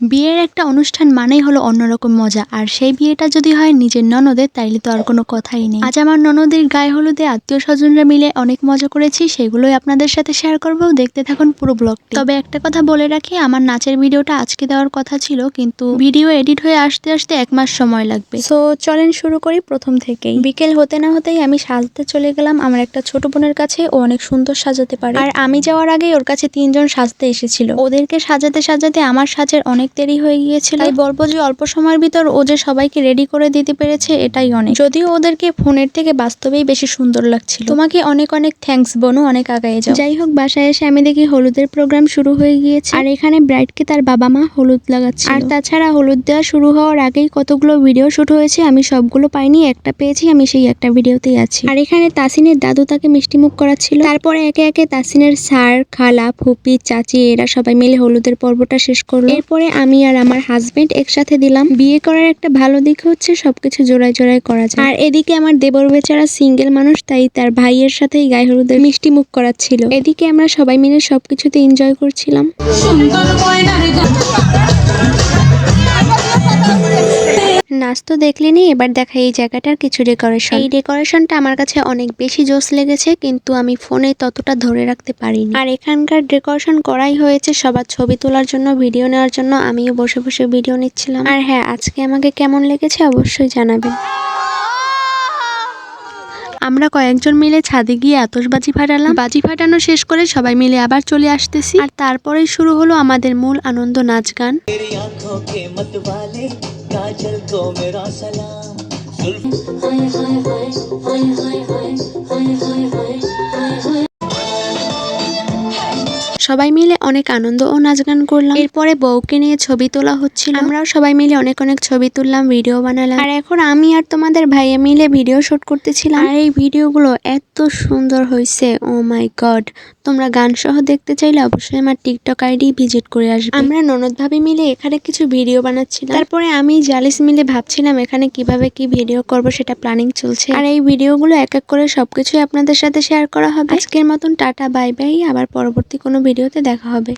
বিয়ের একটা অনুষ্ঠান মানেই হলো অন্যরকম মজা, আর সেই বিয়েটা যদি হয় নিজের ননদের তাইলে তো আর কোনো কথাই নেই। আজ আমার ননদের গায়ে হলুদে আত্মীয় স্বজনরা মিলে অনেক মজা করেছি, সেগুলোই আপনাদের সাথে শেয়ার করবো। দেখতে থাকুন পুরো ব্লগটি। তবে একটা কথা বলে রাখি, আমার নাচের ভিডিওটা আজকে দেওয়ার কথা ছিল, কিন্তু ভিডিও এডিট হয়ে আসতে আসতে 1 মাস সময় লাগবে। সো চলেন শুরু করি প্রথম থেকেই। বিকেল হতে না হতেই আমি সাজতে চলে গেলাম আমার একটা ছোট বোনের কাছে। ও অনেক সুন্দর সাজাতে পারে, আর আমি যাওয়ার আগেই ওর কাছে 3 জন সাজতে এসেছিল। ওদেরকে সাজাতে সাজাতে আমার সাজের অনেক দেরি হয়ে গিয়েছিল। তাই বলবো যে অল্প সময়ের ভিতর ও যে সবাইকে রেডি করে দিতে পেরেছে এটাই অনেক। যদিও ওদেরকে ফোনের থেকে বাস্তবেই বেশি সুন্দর লাগছিল। তোমাকে অনেক অনেক থ্যাঙ্কস বোনু, অনেক আগায় যাও। যাই হোক, বাসায় এসে আমি দেখি হলুদের প্রোগ্রাম শুরু হয়ে গিয়েছে, আর এখানে ব্রাইডকে তার বাবা মা হলুদ লাগাচ্ছে। আর তাছাড়া হলুদ দেওয়া শুরু হওয়ার আগেই কতগুলো ভিডিও শুট হয়েছে, আমি সবগুলো পাইনি, একটা পেয়েছি, আমি সেই একটা ভিডিওতেই আছি। আর এখানে তাসিনের দাদু তাকে মিষ্টি মুখ করাচ্ছিল। তারপরে একে একে তাসিনের স্যার, খালা, ফুপি, চাচি এরা সবাই মিলে হলুদের পর্বটা শেষ করলো। এরপরে আমি আর আমার হাজবেন্ড একসাথে দিলাম। বিয়ে করার একটা ভালো দিক হচ্ছে সবকিছু জোড়ায় জোড়ায় করা যায়। আর এদিকে আমার দেবর বেচারা সিঙ্গেল মানুষ, তাই তার ভাইয়ের সাথেই গায়ে হলুদের মিষ্টি মুখ করাচ্ছিল। এদিকে আমরা সবাই মিলে সবকিছুতে এনজয় করছিলাম। নাচ তো দেখলেনি, এবার দেখা এই জায়গাটার কিছু ডেকোরেশন। এই ডেকোরেশনটা আমার কাছে অনেক বেশি জোস লেগেছে, কিন্তু আমি ফোনে ততটা ধরে রাখতে পারিনি। আর এখানকার ডেকোরেশন করাই হয়েছে সবার ছবি তোলার জন্য, ভিডিও নেওয়ার জন্য। আমিও বসে বসে ভিডিও নিচ্ছিলাম। আর হ্যাঁ, আজকে আমাকে কেমন লেগেছে অবশ্যই জানাবেন। আমরা কয়েকজন মিলে ছাদে গিয়ে আতশবাজি ফাটালাম। বাজি ফাটানো শেষ করে সবাই মিলে আবার চলে আসতেছি, আর তারপরেই শুরু হলো আমাদের মূল আনন্দ, নাচ গান। সবাই মিলে অনেক আনন্দ ও নাচ গান করলাম। এরপরে বউকে নিয়ে ছবি তোলা হচ্ছিল। আমরাও সবাই মিলে অনেক অনেক ছবি তুললাম, ভিডিও বানালাম। আর এখন আমি আর তোমাদের ভাইয়া মিলে ভিডিও শুট করতেছিলাম। আর এই ভিডিওগুলো এত সুন্দর হয়েছে, ও মাই গড। তোমরা গান সহ দেখতে চাইলে অবশ্যই আমার টিকটক আইডি ভিজিট করে আসবে। আমরা ননদ ভাবি মিলে এখানে কিছু ভিডিও বানাচ্ছিলাম। তারপরে আমি জালিস মিলে ভাবছিলাম এখানে কিভাবে কি ভিডিও করব, সেটা প্ল্যানিং চলছে। আর এই ভিডিওগুলো এক এক করে সবকিছুই আপনাদের সাথে শেয়ার করা হবে। আজকের মতন টাটা, বাই বাই। আবার পরবর্তী কোনো ভিডিওতে দেখা হবে।